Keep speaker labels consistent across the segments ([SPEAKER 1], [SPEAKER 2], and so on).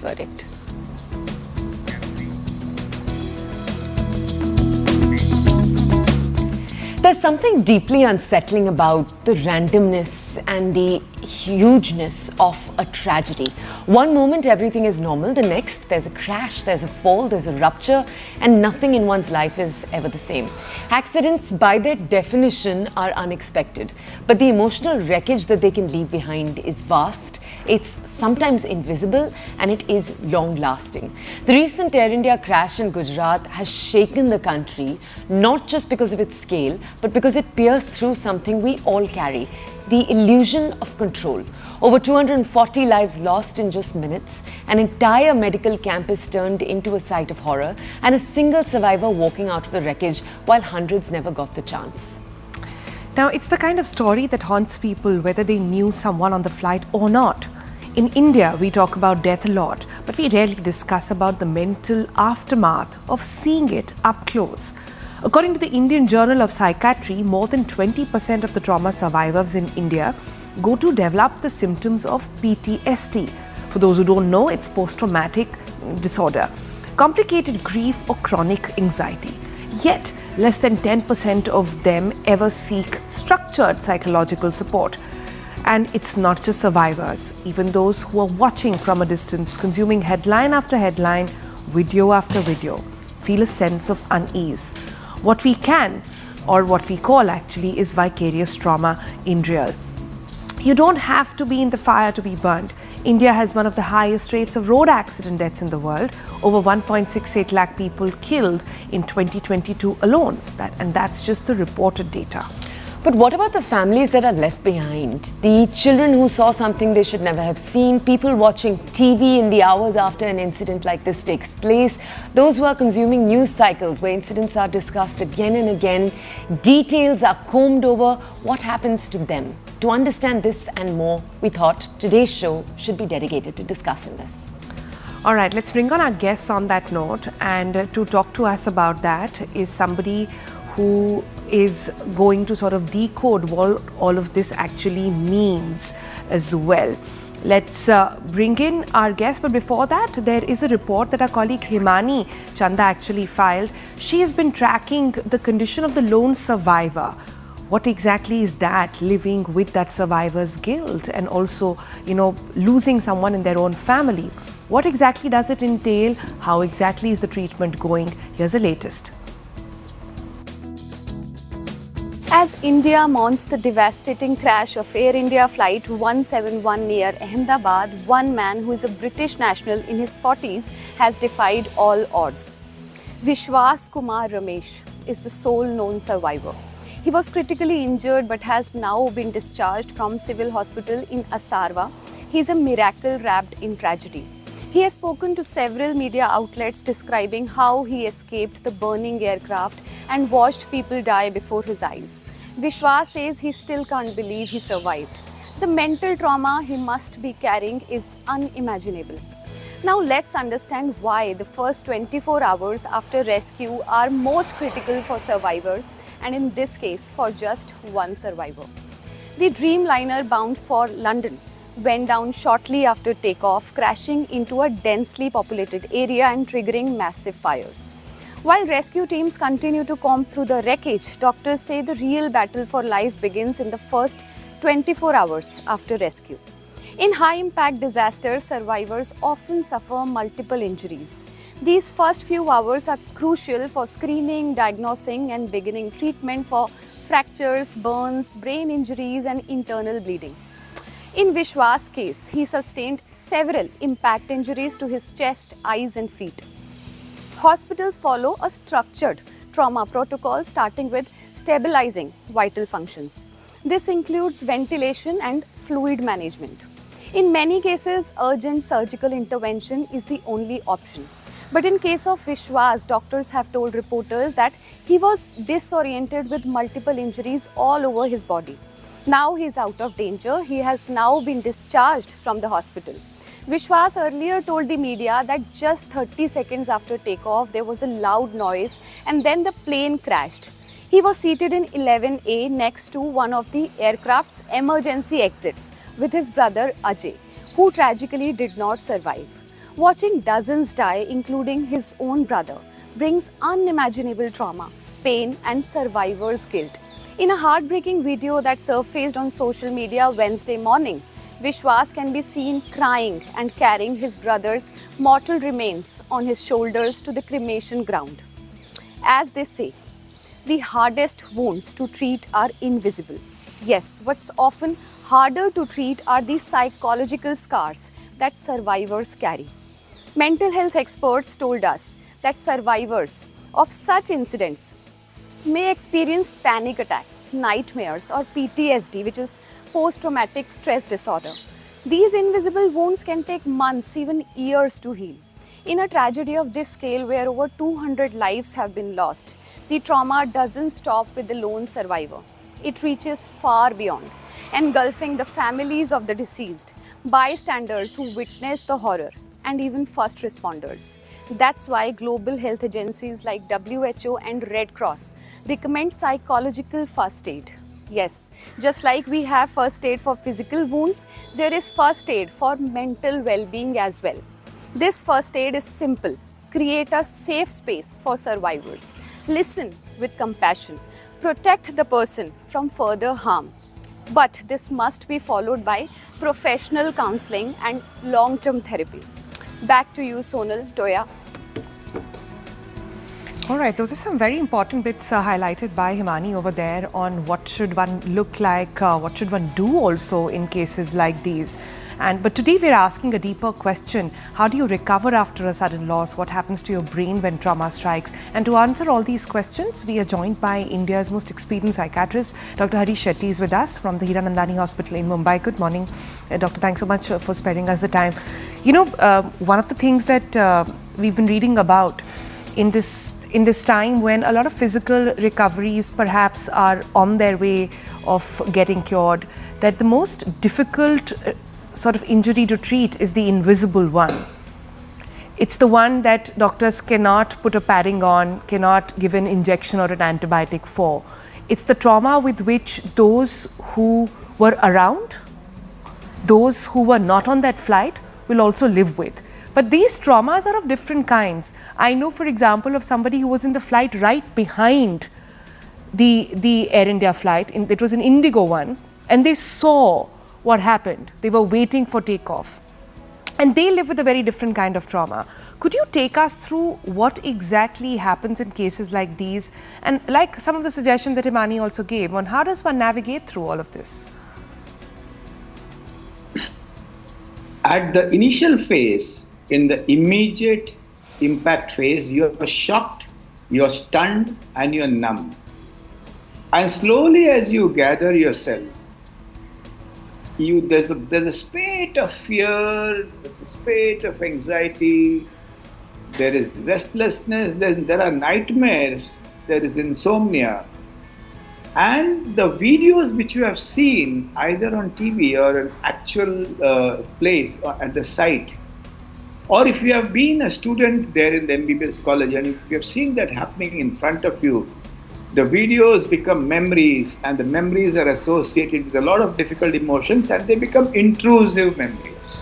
[SPEAKER 1] verdict. There's something deeply unsettling about the randomness and the hugeness of a tragedy. One moment everything is normal, the next there's a crash, there's a fall, there's a rupture, and nothing in one's life is ever the same. Accidents, by their definition, are unexpected, but the emotional wreckage that they can leave behind is vast. It's sometimes invisible, and it is long-lasting. The recent Air India crash in Gujarat has shaken the country, not just because of its scale, but because it pierced through something we all carry: the illusion of control. Over 240 lives lost in just minutes, an entire medical campus turned into a sight of horror, and a single survivor walking out of the wreckage while hundreds never got the chance.
[SPEAKER 2] Now, it's the kind of story that haunts people whether they knew someone on the flight or not. In India, we talk about death a lot, but we rarely discuss about the mental aftermath of seeing it up close. According to the Indian Journal of Psychiatry, more than 20% of the trauma survivors in India go to develop the symptoms of PTSD. For those who don't know, it's post-traumatic disorder, complicated grief or chronic anxiety. Yet, less than 10% of them ever seek structured psychological support. And it's not just survivors, even those who are watching from a distance, consuming headline after headline, video after video, feel a sense of unease. What we can, or what we call actually, is vicarious trauma in real. You don't have to be in the fire to be burned. India has one of the highest rates of road accident deaths in the world, over 1.68 lakh people killed in 2022 alone. And that's just the reported data.
[SPEAKER 1] But what about the families that are left behind? The children who saw something they should never have seen, people watching TV in the hours after an incident like this takes place, those who are consuming news cycles where incidents are discussed again and again, details are combed over. What happens to them? To understand this and more, we thought today's show should be dedicated to discussing this.
[SPEAKER 2] All right, let's bring on our guests on that note, and to talk to us about that is somebody who is going to sort of decode what all of this actually means as well. Let's bring in our guest, but before that, there is a report that our colleague Himani Chanda actually filed. She has been tracking the condition of the lone survivor. What exactly is that, living with that survivor's guilt and also, losing someone in their own family? What exactly does it entail? How exactly is the treatment going? Here's the latest.
[SPEAKER 3] As India mourns the devastating crash of Air India Flight 171 near Ahmedabad, one man who is a British national in his 40s has defied all odds. Vishwas Kumar Ramesh is the sole known survivor. He was critically injured but has now been discharged from civil hospital in Asarwa. He is a miracle wrapped in tragedy. He has spoken to several media outlets describing how he escaped the burning aircraft and watched people die before his eyes. Vishwas says he still can't believe he survived. The mental trauma he must be carrying is unimaginable. Now let's understand why the first 24 hours after rescue are most critical for survivors, and in this case for just one survivor. The Dreamliner bound for London went down shortly after takeoff, crashing into a densely populated area and triggering massive fires. While rescue teams continue to comb through the wreckage, doctors say the real battle for life begins in the first 24 hours after rescue. In high-impact disasters, survivors often suffer multiple injuries. These first few hours are crucial for screening, diagnosing, and beginning treatment for fractures, burns, brain injuries, and internal bleeding. In Vishwas' case, he sustained several impact injuries to his chest, eyes, and feet. Hospitals follow a structured trauma protocol starting with stabilizing vital functions. This includes ventilation and fluid management. In many cases, urgent surgical intervention is the only option. But in case of Vishwas, doctors have told reporters that he was disoriented with multiple injuries all over his body. Now he is out of danger. He has now been discharged from the hospital. Vishwas earlier told the media that just 30 seconds after takeoff, there was a loud noise and then the plane crashed. He was seated in 11A next to one of the aircraft's emergency exits with his brother Ajay, who tragically did not survive. Watching dozens die, including his own brother, brings unimaginable trauma, pain, and survivor's guilt. In a heartbreaking video that surfaced on social media Wednesday morning, Vishwas can be seen crying and carrying his brother's mortal remains on his shoulders to the cremation ground. As they say, the hardest wounds to treat are invisible. Yes, what's often harder to treat are the psychological scars that survivors carry. Mental health experts told us that survivors of such incidents may experience panic attacks, nightmares, or PTSD, which is post traumatic stress disorder. These invisible wounds can take months, even years to heal. In a tragedy of this scale, where over 200 lives have been lost, the trauma doesn't stop with the lone survivor. It reaches far beyond, engulfing the families of the deceased, bystanders who witnessed the horror, and even first responders. That's why global health agencies like WHO and Red Cross recommend psychological first aid. Yes, just like we have first aid for physical wounds, there is first aid for mental well-being as well. This first aid is simple. Create a safe space for survivors. Listen with compassion. Protect the person from further harm. But this must be followed by professional counseling and long-term therapy. Back to you, Sonal, Toya.
[SPEAKER 2] All right, those are some very important bits highlighted by Himani over there on what should one look like, what should one do also in cases like these. But today we're asking a deeper question. How do you recover after a sudden loss? What happens to your brain when trauma strikes? And to answer all these questions, we are joined by India's most experienced psychiatrist, Dr. Harish Shetty is with us from the Hiranandani Hospital in Mumbai. Good morning, Doctor. Thanks so much for sparing us the time. You know, one of the things that we've been reading about in this time when a lot of physical recoveries perhaps are on their way of getting cured, that the most difficult sort of injury to treat is the invisible one. It's the one that doctors cannot put a padding on, cannot give an injection or an antibiotic for. It's the trauma with which those who were around, those who were not on that flight, will also live with. But these traumas are of different kinds. I know, for example, of somebody who was in the flight right behind the Air India flight. It was an Indigo one, and they saw what happened. They were waiting for takeoff. And they live with a very different kind of trauma. Could you take us through what exactly happens in cases like these? And like some of the suggestions that Himani also gave on how does one navigate through all of this?
[SPEAKER 4] At the initial phase, in the immediate impact phase, you're shocked, you're stunned, and you're numb. And slowly as you gather yourself, there's a spate of fear, a spate of anxiety, there is restlessness, there are nightmares, there is insomnia. And the videos which you have seen either on TV or an actual place or at the site, or if you have been a student there in the MBBS college and if you have seen that happening in front of you, the videos become memories, and the memories are associated with a lot of difficult emotions, and they become intrusive memories.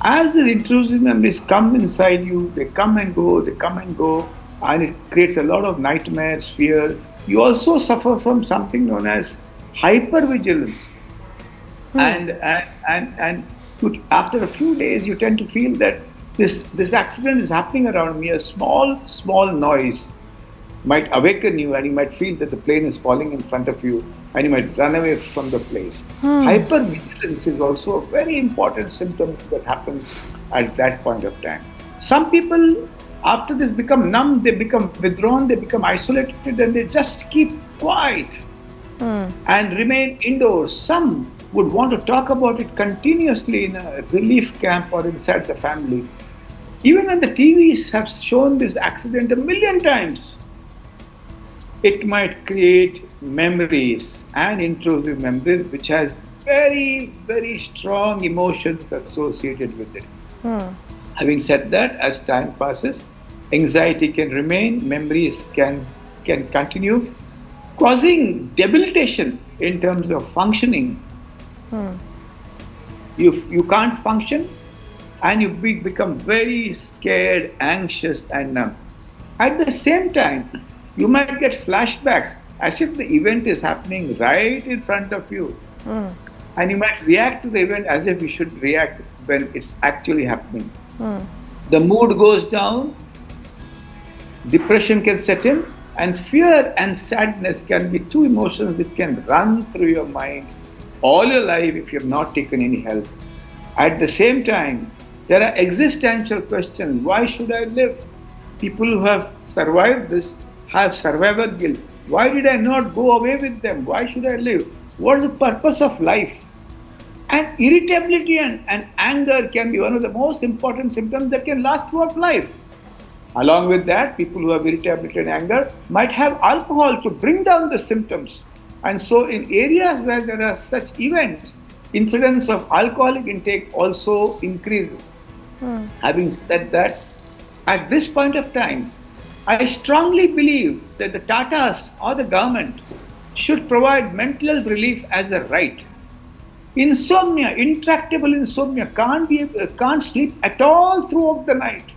[SPEAKER 4] As the intrusive memories come inside you, they come and go, and it creates a lot of nightmares, fear. You also suffer from something known as hypervigilance. And after a few days, you tend to feel that this accident is happening around me. A small noise might awaken you, and you might feel that the plane is falling in front of you, and you might run away from the place. Hypervigilance is also a very important symptom that happens at that point of time. Some people, after this, become numb, they become withdrawn, they become isolated, and they just keep quiet and remain indoors. Some would want to talk about it continuously in a relief camp or inside the family. Even when the TVs have shown this accident a million times, it might create memories and intrusive memories which has very, very strong emotions associated with it. Having said that, as time passes, anxiety can remain, memories can continue, causing debilitation in terms of functioning. You can't function, and you become very scared, anxious, and numb. At the same time, you might get flashbacks as if the event is happening right in front of you. And you might react to the event as if you should react when it's actually happening. The mood goes down, depression can set in, and fear and sadness can be two emotions that can run through your mind all your life if you've not taken any help. At the same time, there are existential questions. Why should I live? People who have survived this have survivor guilt. Why did I not go away with them? Why should I live? What is the purpose of life? And irritability and anger can be one of the most important symptoms that can last throughout life. Along with that, people who have irritability and anger might have alcohol to bring down the symptoms. And so in areas where there are such events, incidence of alcoholic intake also increases. Having said that, at this point of time, I strongly believe that the Tatas or the government should provide mental health relief as a right. Insomnia, intractable insomnia, can't sleep at all throughout the night.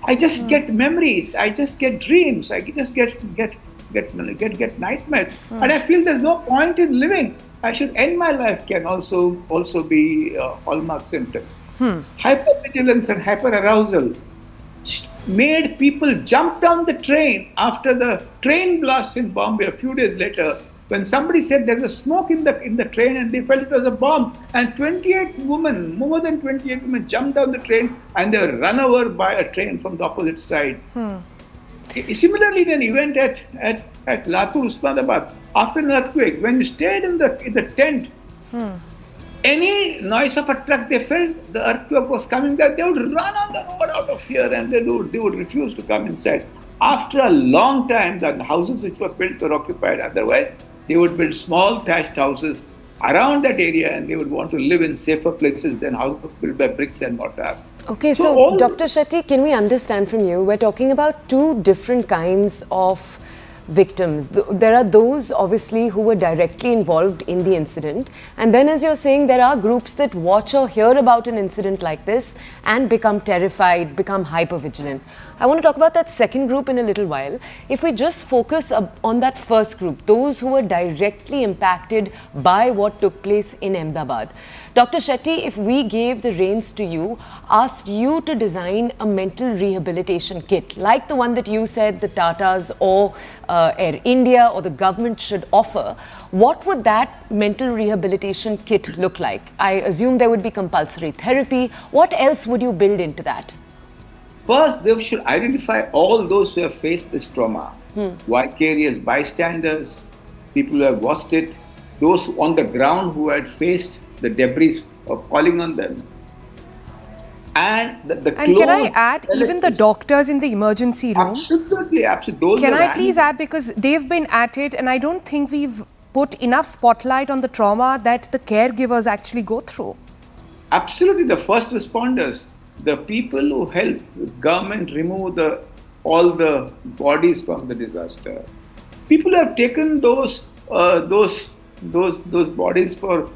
[SPEAKER 4] I just get memories, I just get dreams, I just get nightmares, and I feel there's no point in living. I should end my life can also be a hallmark symptom. Hypervigilance and hyperarousal made people jump down the train after the train blast in Bombay a few days later, when somebody said there's a smoke in the train and they felt it was a bomb, and 28 women, more than 28 women jumped down the train and they were run over by a train from the opposite side. Similarly, an event at Latur, Usmanabad, after an earthquake, when you stayed in the tent, any noise of a truck they felt the earthquake was coming there, they would run on the road out of fear and they would refuse to come inside. After a long time, the houses which were built were occupied. Otherwise, they would build small thatched houses around that area and they would want to live in safer places than houses built by bricks and mortar.
[SPEAKER 1] Okay, so Dr. Shetty, can we understand from you, we're talking about two different kinds of victims. There are those obviously who were directly involved in the incident, and then as you're saying, there are groups that watch or hear about an incident like this and become terrified, become hypervigilant. I want to talk about that second group in a little while. If we just focus on that first group, those who were directly impacted by what took place in Ahmedabad. Dr. Shetty, if we gave the reins to you, asked you to design a mental rehabilitation kit, like the one that you said the Tatas or Air India or the government should offer, what would that mental rehabilitation kit look like? I assume there would be compulsory therapy. What else would you build into that?
[SPEAKER 4] First, they should identify all those who have faced this trauma, vicarious bystanders, people who have watched it, those on the ground who had faced the debris of falling on them. And
[SPEAKER 2] can I add, even the doctors in the emergency room?
[SPEAKER 4] Absolutely, absolutely. Those
[SPEAKER 2] can I please add, because they've been at it and I don't think we've put enough spotlight on the trauma that the caregivers actually go through.
[SPEAKER 4] Absolutely, the first responders, the people who help the government remove all the bodies from the disaster. People have taken those bodies for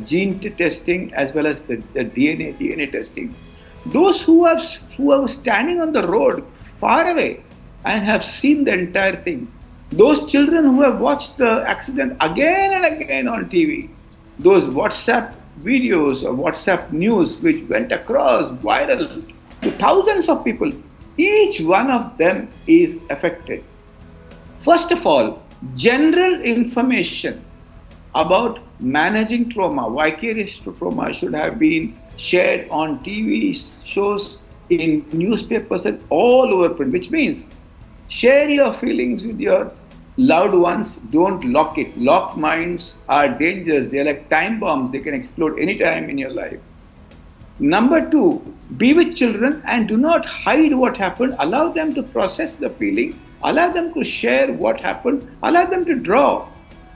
[SPEAKER 4] gene testing as well as the DNA testing. Those who are standing on the road far away and have seen the entire thing. Those children who have watched the accident again and again on TV. Those WhatsApp videos or WhatsApp news which went across viral to thousands of people. Each one of them is affected. First of all, general information about managing trauma, vicarious trauma, should have been shared on TV shows, in newspapers and all over print, which means share your feelings with your loved ones, don't lock it. Locked minds are dangerous. They're like time bombs. They can explode anytime in your life. Number two, be with children and do not hide what happened. Allow them to process the feeling. Allow them to share what happened. Allow them to draw,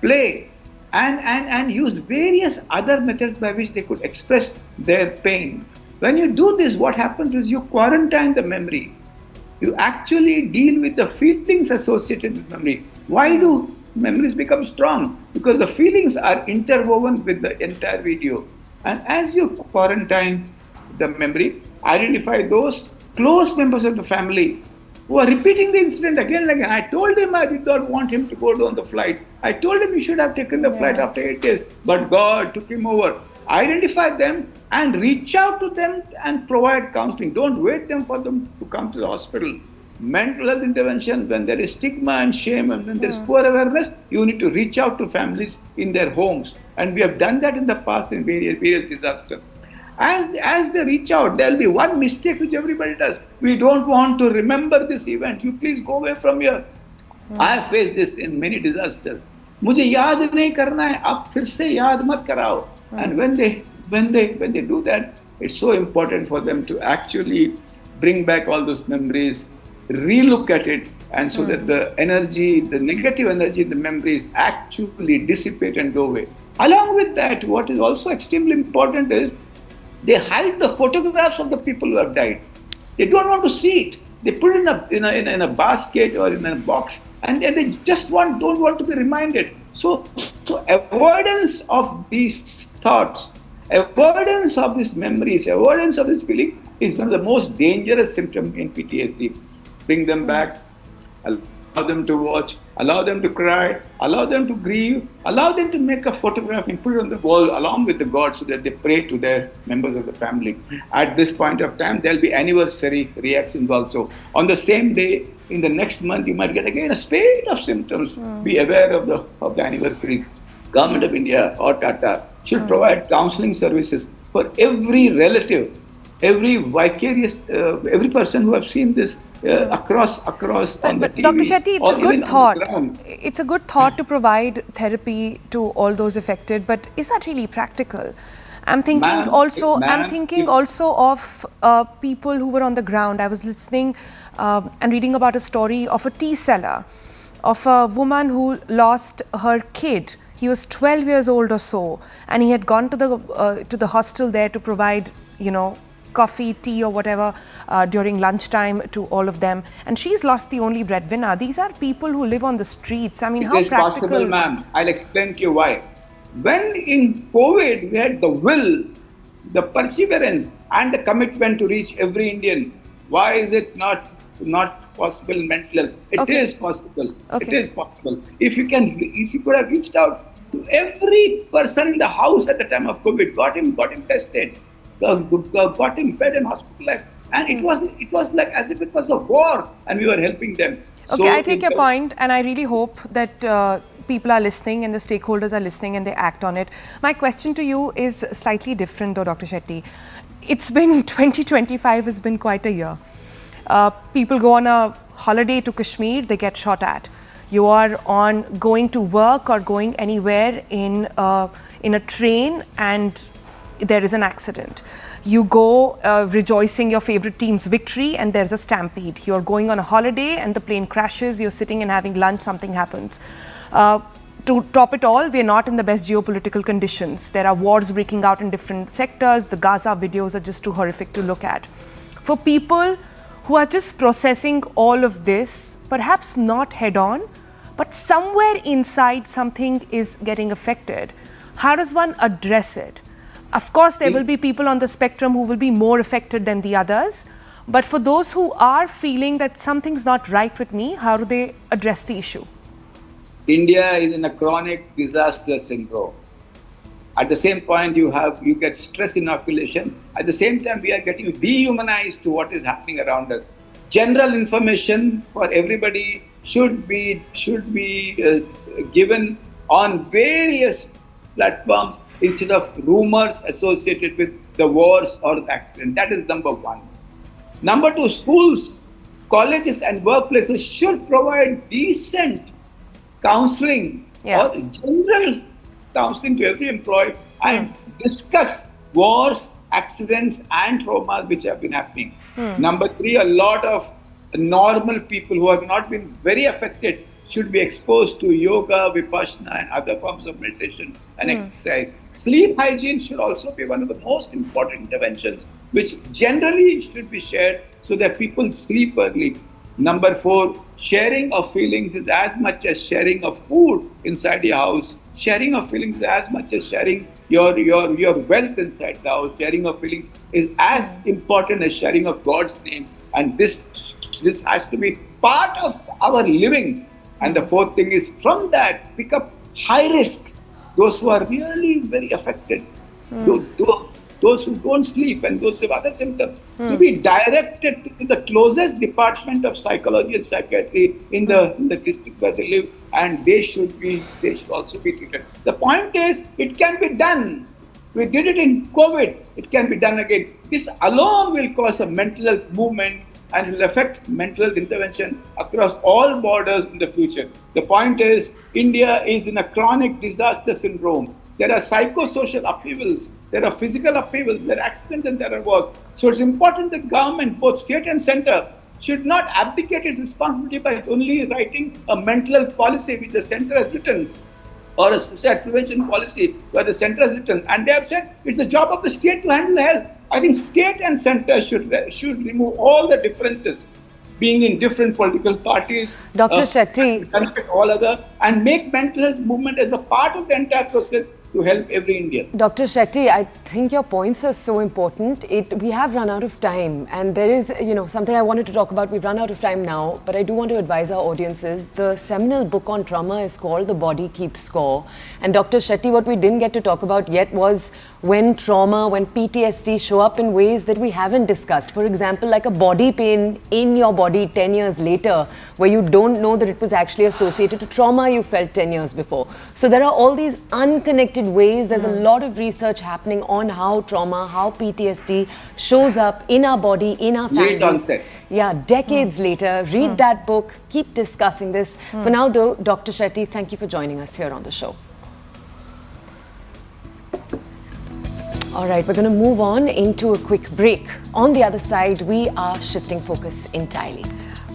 [SPEAKER 4] play, and use various other methods by which they could express their pain. When you do this, what happens is you quarantine the memory. You actually deal with the feelings associated with memory. Why do memories become strong? Because the feelings are interwoven with the entire video. And as you quarantine the memory, identify those close members of the family who are repeating the incident again and again. I told him I did not want him to go on the flight. I told him he should have taken the flight after 8 days, but God took him over. Identify them and reach out to them and provide counseling. Don't wait for them to come to the hospital. Mental health intervention, when there is stigma and shame and when there is poor awareness, you need to reach out to families in their homes. And we have done that in the past in various disasters. As they reach out, there will be one mistake which everybody does. We don't want to remember this event. You please go away from here. I have faced this in many disasters. मुझे याद नहीं करना है, आप फिर से याद मत कराओ. And when they do that, it's so important for them to actually bring back all those memories, relook at it, and so that the energy, the negative energy in the memories actually dissipate and go away. Along with that, what is also extremely important is they hide the photographs of the people who have died. They don't want to see it. They put it in a basket or in a box, and they just don't want to be reminded. So avoidance of these thoughts, avoidance of these memories, avoidance of this feeling is one of the most dangerous symptoms in PTSD. Bring them back, allow them to watch, allow them to cry, allow them to grieve, allow them to make a photograph and put it on the wall along with the God so that they pray to their members of the family. At this point of time, there will be anniversary reactions also. On the same day, in the next month, you might get again a spate of symptoms. Be aware of the anniversary. Government of India or Tata should provide counseling services for every relative, every vicarious, every person who have seen this across on the TV.
[SPEAKER 2] Dr. Shetty, it's a good thought. It's a good thought to provide therapy to all those affected, but is that really practical? I'm thinking also of people who were on the ground. I was listening and reading about a story of a tea seller, of a woman who lost her kid. He was 12 years old or so, and he had gone to the hostel there to provide, coffee, tea or whatever during lunchtime to all of them. And she's lost the only breadwinner. These are people who live on the streets. I mean, how practical?
[SPEAKER 4] It is possible, ma'am. I'll explain to you why. When in COVID, we had the will, the perseverance and the commitment to reach every Indian. Why is it not possible in mental health? It is possible. It is possible. If you could have reached out to every person in the house at the time of COVID, got him tested, got him fed and hospitalized, and it was like as if it was a war, and we were helping them.
[SPEAKER 2] Okay, so I take your point, and I really hope that people are listening and the stakeholders are listening and they act on it. My question to you is slightly different though, Dr. Shetty. It's been 2025 has been quite a year. People go on a holiday to Kashmir, they get shot at. You are going to work or going anywhere in a train and there is an accident. You go rejoicing your favorite team's victory and there's a stampede. You're going on a holiday and the plane crashes, you're sitting and having lunch, something happens. To top it all, we're not in the best geopolitical conditions. There are wars breaking out in different sectors. The Gaza videos are just too horrific to look at. For people who are just processing all of this, perhaps not head on, but somewhere inside something is getting affected. How does one address it? Of course, there will be people on the spectrum who will be more affected than the others. But for those who are feeling that something's not right with me, how do they address the issue?
[SPEAKER 4] India is in a chronic disaster syndrome. At the same point, you get stress inoculation. At the same time, we are getting dehumanized to what is happening around us. General information for everybody should be given on various platforms instead of rumors associated with the wars or the accident. That is number one. Number two, schools, colleges and workplaces should provide decent counseling or general counseling to every employee and discuss wars, accidents and traumas which have been happening. Number three, a lot of normal people who have not been very affected should be exposed to yoga, vipassana and other forms of meditation and exercise. Sleep hygiene should also be one of the most important interventions which generally should be shared so that people sleep early. Number 4, sharing of feelings is as much as sharing of food inside your house. Sharing of feelings is as much as sharing your wealth inside the house. Sharing of feelings is as important as sharing of God's name. And this has to be part of our living. And the 4th thing is, from that, pick up high risk, those who are really very affected, those who don't sleep and those who have other symptoms, to be directed to the closest department of psychology and psychiatry in the district where they live, and they should also be treated. The point is, it can be done. We did it in COVID. It can be done again. This alone will cause a mental health movement and will affect mental health intervention across all borders in the future. The point is, India is in a chronic disaster syndrome. There are psychosocial upheavals, there are physical upheavals, there are accidents and there are wars. So it's important that government, both state and center, should not abdicate its responsibility by only writing a mental health policy which the center has written, or a suicide prevention policy where the center has written. And they have said it's the job of the state to handle health. I think state and center should remove all the differences, being in different political parties,
[SPEAKER 1] Dr. Shetty,
[SPEAKER 4] benefit all other, and make mental health movement as a part of the entire process to help every Indian.
[SPEAKER 1] Dr. Shetty, I think your points are so important. We have run out of time, and there is, something I wanted to talk about. We've run out of time now, but I do want to advise our audiences. The seminal book on trauma is called The Body Keeps Score. And Dr. Shetty, what we didn't get to talk about yet was when trauma, when PTSD show up in ways that we haven't discussed. For example, like a body pain in your body 10 years later, where you don't know that it was actually associated to trauma you felt 10 years before. So there are all these unconnected ways. There's a lot of research happening on how trauma, how PTSD shows up in our body, in our families.
[SPEAKER 4] Late onset.
[SPEAKER 1] Yeah, decades later. Read that book. Keep discussing this. For now, though, Dr. Shetty, thank you for joining us here on the show. All right, we're going to move on into a quick break. On the other side, we are shifting focus entirely.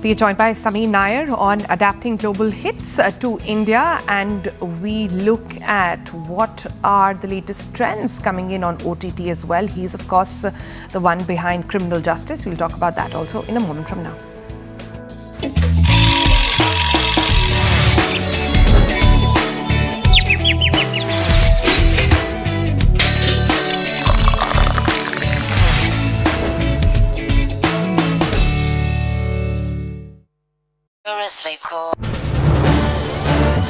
[SPEAKER 2] We are joined by Sameer Nair on adapting global hits to India, and we look at what are the latest trends coming in on OTT as well. He's, of course, the one behind Criminal Justice. We'll talk about that also in a moment from now.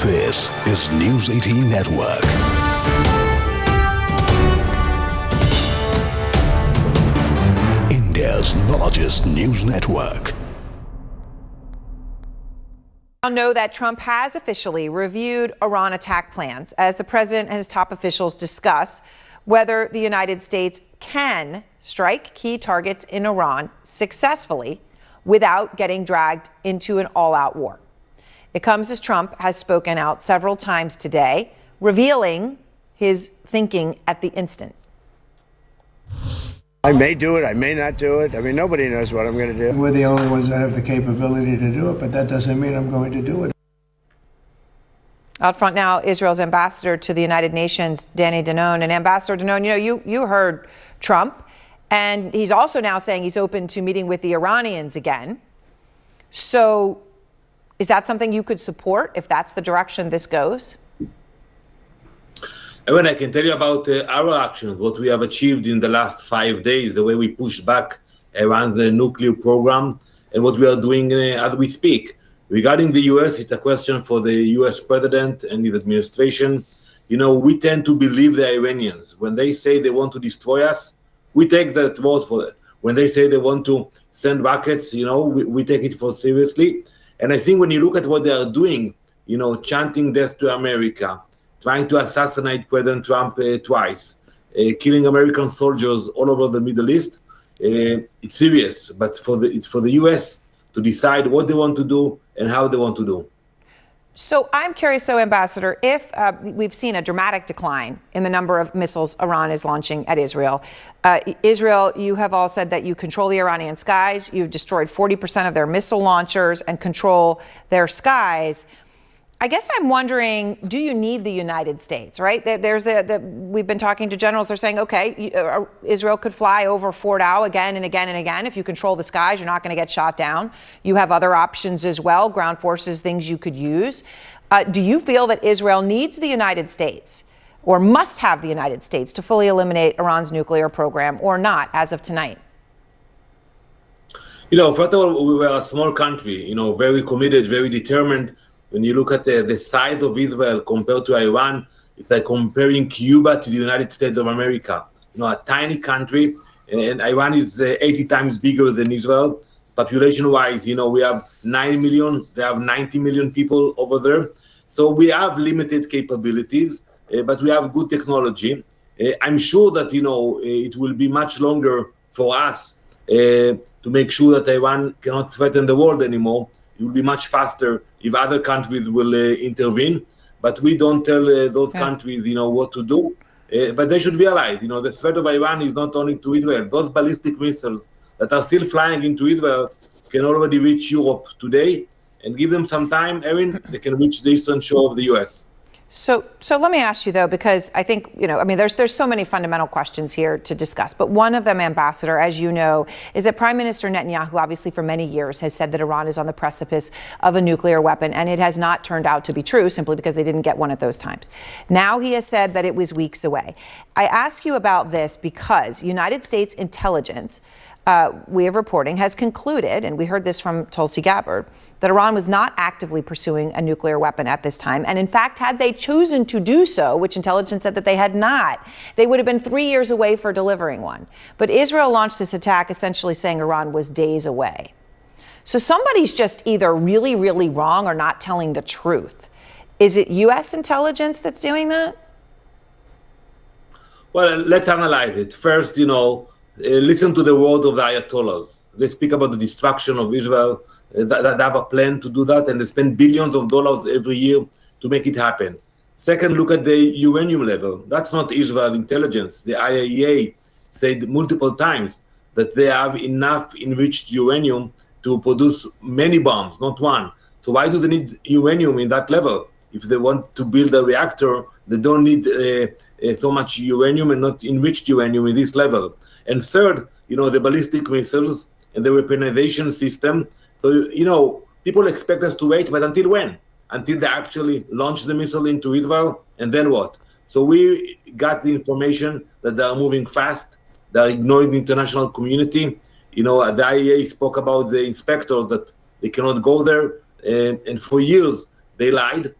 [SPEAKER 5] This is News 18 Network. India's largest news network.
[SPEAKER 6] Now know that Trump has officially reviewed Iran attack plans as the president and his top officials discuss whether the United States can strike key targets in Iran successfully without getting dragged into an all-out war. It comes as Trump has spoken out several times today, revealing his thinking at the instant.
[SPEAKER 7] I may do it, I may not do it. I mean, nobody knows what I'm going to do.
[SPEAKER 8] We're the only ones that have the capability to do it, but that doesn't mean I'm going to do it.
[SPEAKER 6] Out front now, Israel's ambassador to the United Nations, Danny Danon. And Ambassador Danon, you heard Trump, and he's also now saying he's open to meeting with the Iranians again. So is that something you could support if that's the direction this goes?
[SPEAKER 9] Well, I can tell you about our actions, what we have achieved in the last 5 days, the way we pushed back Iran's nuclear program, and what we are doing as we speak. Regarding the U.S., it's a question for the U.S. president and his administration. We tend to believe the Iranians. When they say they want to destroy us, we take that word for it. When they say they want to send rockets, we take it for seriously. And I think when you look at what they are doing, chanting death to America, trying to assassinate President Trump twice, killing American soldiers all over the Middle East, it's serious. But it's for the U.S. to decide what they want to do and how they want to do.
[SPEAKER 6] So I'm curious, though, Ambassador, if we've seen a dramatic decline in the number of missiles Iran is launching at Israel. Israel, you have all said that you control the Iranian skies. You've destroyed 40% of their missile launchers and control their skies. I guess I'm wondering, do you need the United States, right? There's we've been talking to generals. They're saying, okay, Israel could fly over Fort Au again and again and again. If you control the skies, you're not going to get shot down. You have other options as well, ground forces, things you could use. Do you feel that Israel needs the United States or must have the United States to fully eliminate Iran's nuclear program or not as of tonight?
[SPEAKER 9] First of all, we were a small country, very committed, very determined. When you look at the size of Israel compared to Iran, it's like comparing Cuba to the United States of America. A tiny country, and Iran is 80 times bigger than Israel. Population-wise, we have 9 million, they have 90 million people over there. So we have limited capabilities, but we have good technology. I'm sure that, it will be much longer for us to make sure that Iran cannot threaten the world anymore. It will be much faster if other countries will intervene. But we don't tell those countries, what to do. But they should realize, the threat of Iran is not only to Israel. Those ballistic missiles that are still flying into Israel can already reach Europe today. And give them some time, Erin, they can reach the eastern shore of the U.S.
[SPEAKER 6] So let me ask you, though, because I think, there's so many fundamental questions here to discuss. But one of them, Ambassador, as you know, is that Prime Minister Netanyahu, obviously for many years, has said that Iran is on the precipice of a nuclear weapon. And it has not turned out to be true simply because they didn't get one at those times. Now he has said that it was weeks away. I ask you about this because United States intelligence, we have reporting, has concluded, and we heard this from Tulsi Gabbard, that Iran was not actively pursuing a nuclear weapon at this time. And in fact, had they chosen to do so, which intelligence said that they had not, they would have been 3 years away for delivering one. But Israel launched this attack essentially saying Iran was days away. So somebody's just either really, really wrong or not telling the truth. Is it U.S. intelligence that's doing that?
[SPEAKER 9] Well, let's analyze it. First, listen to the word of the Ayatollahs. They speak about the destruction of Israel. They have a plan to do that, and they spend billions of dollars every year to make it happen. Second, look at the uranium level. That's not Israel intelligence. The IAEA said multiple times that they have enough enriched uranium to produce many bombs, not one. So why do they need uranium in that level? If they want to build a reactor, they don't need so much uranium and not enriched uranium in this level. And third, the ballistic missiles and the weaponization system. So, people expect us to wait, but until when? Until they actually launch the missile into Israel, and then what? So we got the information that they are moving fast. They are ignoring the international community. The IAEA spoke about the inspector that they cannot go there, and for years they lied.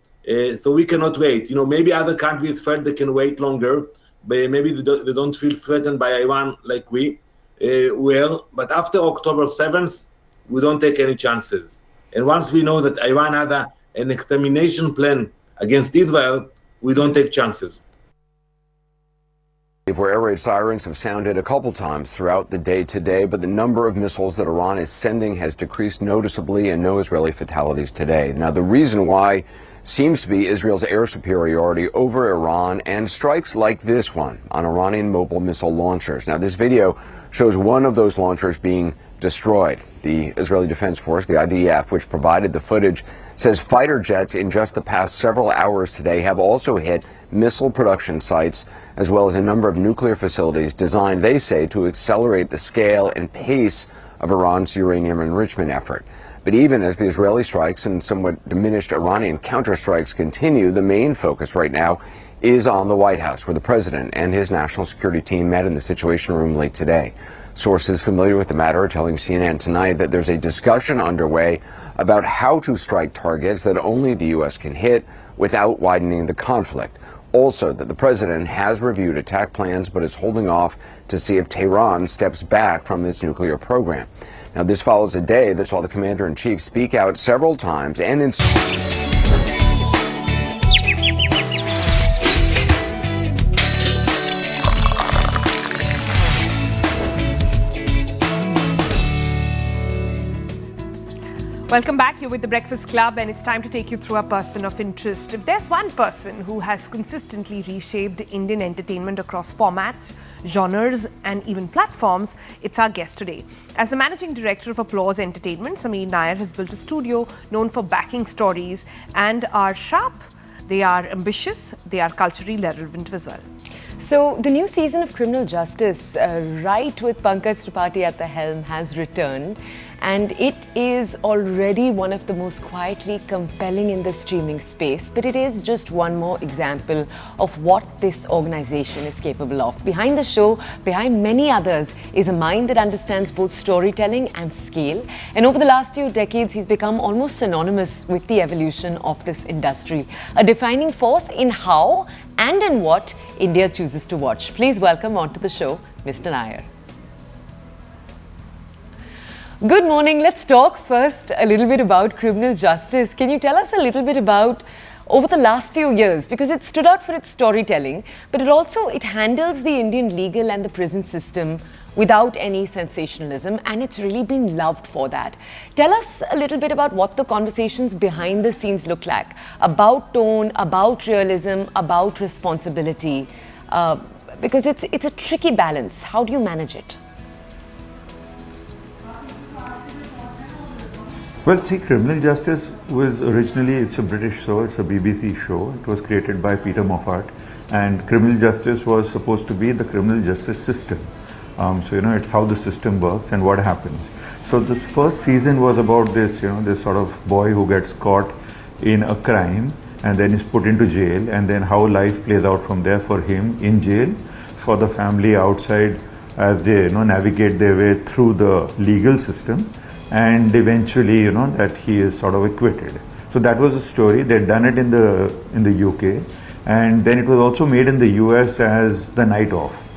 [SPEAKER 9] So we cannot wait. Maybe other countries felt they can wait longer, but maybe they don't feel threatened by Iran like we will. But after October 7th, we don't take any chances. And once we know that Iran has an extermination plan against Israel, we don't take chances.
[SPEAKER 10] Where air raid sirens have sounded a couple times throughout the day today, but the number of missiles that Iran is sending has decreased noticeably and no Israeli fatalities today. Now, the reason why seems to be Israel's air superiority over Iran and strikes like this one on Iranian mobile missile launchers. Now, this video shows one of those launchers being destroyed. The Israeli Defense Force, the IDF, which provided the footage, says fighter jets in just the past several hours today have also hit missile production sites as well as a number of nuclear facilities designed, they say, to accelerate the scale and pace of Iran's uranium enrichment effort. But even as the Israeli strikes and somewhat diminished Iranian counterstrikes continue, the main focus right now is on the White House, where the president and his national security team met in the Situation Room late today. Sources familiar with the matter are telling CNN tonight that there's a discussion underway about how to strike targets that only the U.S. can hit without widening the conflict. Also, that the president has reviewed attack plans but is holding off to see if Tehran steps back from its nuclear program. Now, this follows a day that saw the commander-in-chief speak out several times and
[SPEAKER 2] Welcome back. You're with the Breakfast Club, and it's time to take you through a person of interest. If there's one person who has consistently reshaped Indian entertainment across formats, genres, and even platforms, it's our guest today. As the managing director of Applause Entertainment, Sameer Nair has built a studio known for backing stories and are sharp. They are ambitious. They are culturally relevant as well.
[SPEAKER 1] So, the new season of Criminal Justice, right with Pankaj Tripathi at the helm, has returned. And it is already one of the most quietly compelling in the streaming space. But it is just one more example of what this organization is capable of. Behind the show, behind many others, is a mind that understands both storytelling and scale. And over the last few decades, he's become almost synonymous with the evolution of this industry. A defining force in how and in what India chooses to watch. Please welcome onto the show, Mr. Nair. Good morning. Let's talk first a little bit about Criminal Justice. Can you tell us a little bit about over the last few years, because it stood out for its storytelling, but it handles the Indian legal and the prison system without any sensationalism, and it's really been loved for that. Tell us a little bit about what the conversations behind the scenes look like, about tone, about realism, about responsibility, because it's a tricky balance. How do you manage it?
[SPEAKER 11] Well, see, Criminal Justice was originally, it's a British show, it's a BBC show. It was created by Peter Moffat, and Criminal Justice was supposed to be the criminal justice system. So, it's how the system works and what happens. So this first season was about this, this sort of boy who gets caught in a crime and then is put into jail, and then how life plays out from there for him in jail, for the family outside as they, navigate their way through the legal system. And eventually, that he is sort of acquitted. So that was the story. They'd done it in the UK, and then it was also made in the US as The Night Off.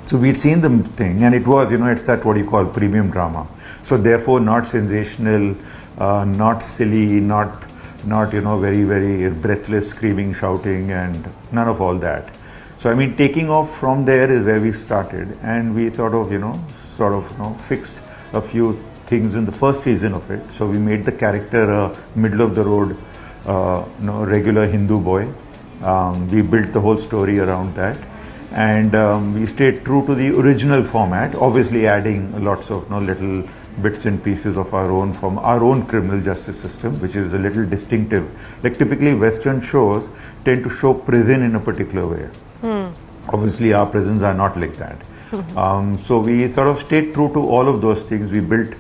[SPEAKER 11] So we'd seen the thing, and it was, it's that what you call premium drama. So therefore, not sensational, not silly, not very, very breathless screaming, shouting, and none of all that. So taking off from there is where we started, and we sort of fixed a few things in the first season of it. So we made the character a middle of the road, regular Hindu boy. We built the whole story around that, and we stayed true to the original format, obviously adding lots of little bits and pieces of our own from our own criminal justice system, which is a little distinctive. Like typically Western shows tend to show prison in a particular way. Obviously our prisons are not like that. So we sort of stayed true to all of those things. We built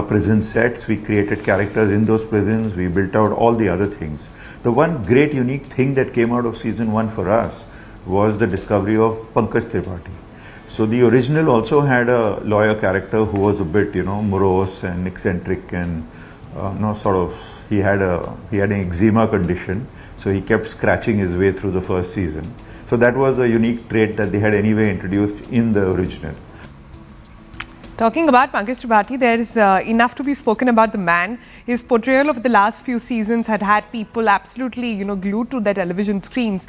[SPEAKER 11] prison sets, we created characters in those prisons, we built out all the other things. The one great unique thing that came out of season 1 for us was the discovery of Pankaj Tripathi. So the original also had a lawyer character who was a bit, morose and eccentric, and he had an eczema condition, so he kept scratching his way through the first season. So that was a unique trait that they had anyway introduced in the original.
[SPEAKER 2] Talking about Pankaj Tripathi, there is enough to be spoken about the man. His portrayal of the last few seasons had people absolutely, glued to their television screens.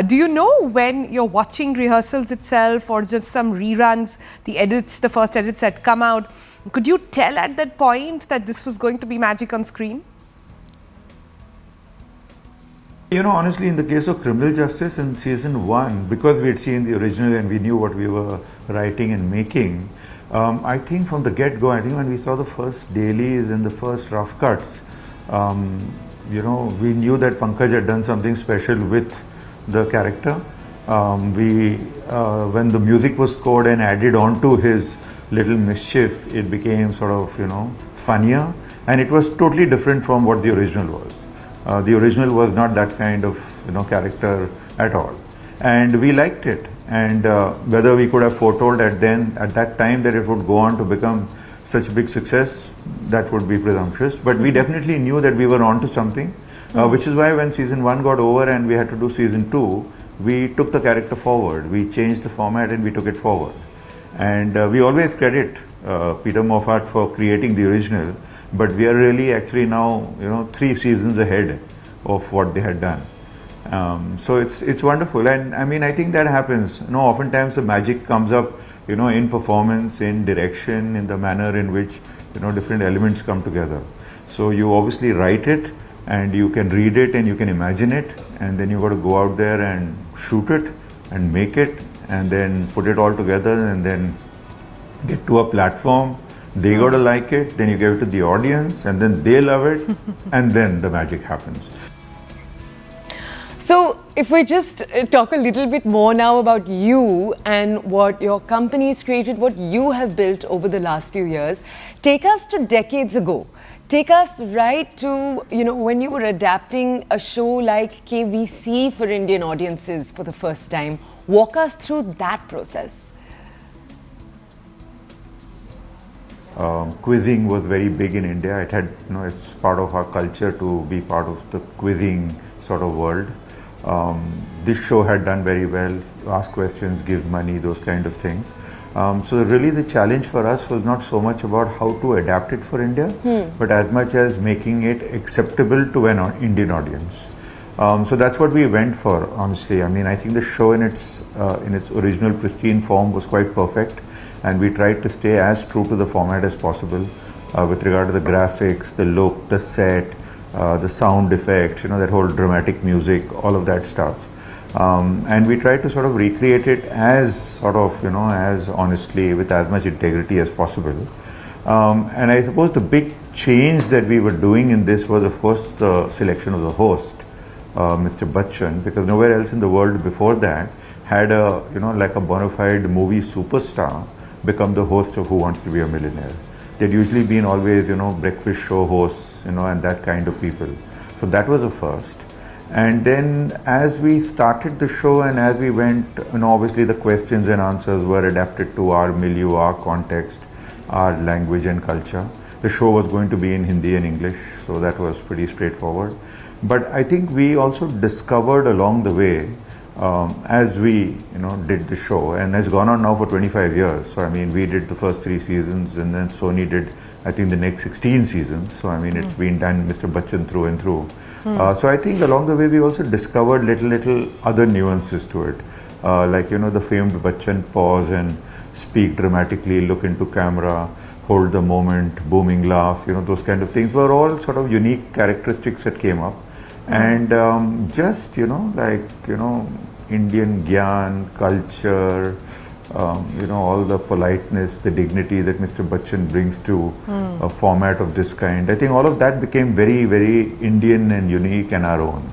[SPEAKER 2] Do you know when you're watching rehearsals itself or just some reruns, the first edits that come out, could you tell at that point that this was going to be magic on screen?
[SPEAKER 11] Honestly, in the case of Criminal Justice in season 1, because we had seen the original and we knew what we were writing and making, I think from the get-go, when we saw the first dailies and the first rough cuts, we knew that Pankaj had done something special with the character. When the music was scored and added on to his little mischief, it became sort of, funnier, and it was totally different from what the original was. The original was not that kind of, character at all, and we liked it. And whether we could have foretold at that time that it would go on to become such a big success, that would be presumptuous. But we definitely knew that we were on to something, which is why when season 1 got over and we had to do season 2, we took the character forward. We changed the format and we took it forward. And we always credit Peter Moffat for creating the original, but we are really actually now 3 seasons ahead of what they had done. So it's wonderful, and I think that happens. Oftentimes the magic comes up, in performance, in direction, in the manner in which different elements come together. So you obviously write it, and you can read it and you can imagine it, and then you got to go out there and shoot it and make it and then put it all together and then get to a platform. They got to like it, then you give it to the audience, and then they love it, and then the magic happens.
[SPEAKER 1] So, if we just talk a little bit more now about you and what your company's created, what you have built over the last few years, take us to decades ago. Take us right to, when you were adapting a show like KBC for Indian audiences for the first time. Walk us through that process.
[SPEAKER 11] Quizzing was very big in India. It had, it's part of our culture to be part of the quizzing sort of world. This show had done very well, ask questions, give money, those kind of things. So really the challenge for us was not so much about how to adapt it for India, but as much as making it acceptable to an Indian audience. So that's what we went for, honestly. I mean, I think the show in its original pristine form was quite perfect, and we tried to stay as true to the format as possible with regard to the graphics, the look, the set, the sound effects, that whole dramatic music, all of that stuff. And we tried to sort of recreate it as sort of, as honestly, with as much integrity as possible. And I suppose the big change that we were doing in this was, of course, the selection of the host, Mr. Bachchan, because nowhere else in the world before that had a, like a bona fide movie superstar become the host of Who Wants to Be a Millionaire. They'd usually been always, breakfast show hosts, and that kind of people. So that was a first. And then as we started the show and as we went, obviously the questions and answers were adapted to our milieu, our context, our language and culture. The show was going to be in Hindi and English, so that was pretty straightforward. But I think we also discovered along the way, as we did the show, and it's gone on now for 25 years. So I mean, we did the first 3 seasons, and then Sony did, I think, the next 16 seasons. So I mean, it's been done Mr. Bachchan through and through. So I think along the way we also discovered little other nuances to it, like the famed Bachchan pause and speak dramatically, look into camera, hold the moment, booming laugh, those kind of things were all sort of unique characteristics that came up. And just, Indian gyan, culture, all the politeness, the dignity that Mr. Bachchan brings to a format of this kind. I think all of that became very, very Indian and unique and our own.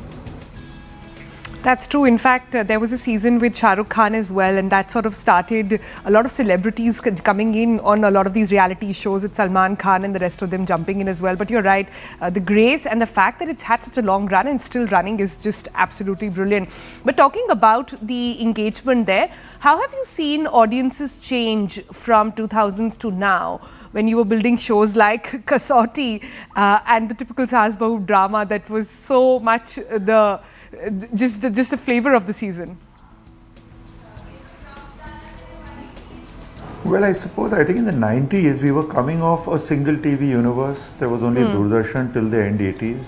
[SPEAKER 2] That's true. In fact, there was a season with Shah Rukh Khan as well, and that sort of started a lot of celebrities coming in on a lot of these reality shows with Salman Khan and the rest of them jumping in as well. But you're right, the grace and the fact that it's had such a long run and still running is just absolutely brilliant. But talking about the engagement there, how have you seen audiences change from 2000s to now, when you were building shows like Kasauti and the typical Saas Bahu drama that was so much just the flavor of the season?
[SPEAKER 11] Well, I think in the 90s we were coming off a single TV universe. There was only Doordarshan till the end 80s.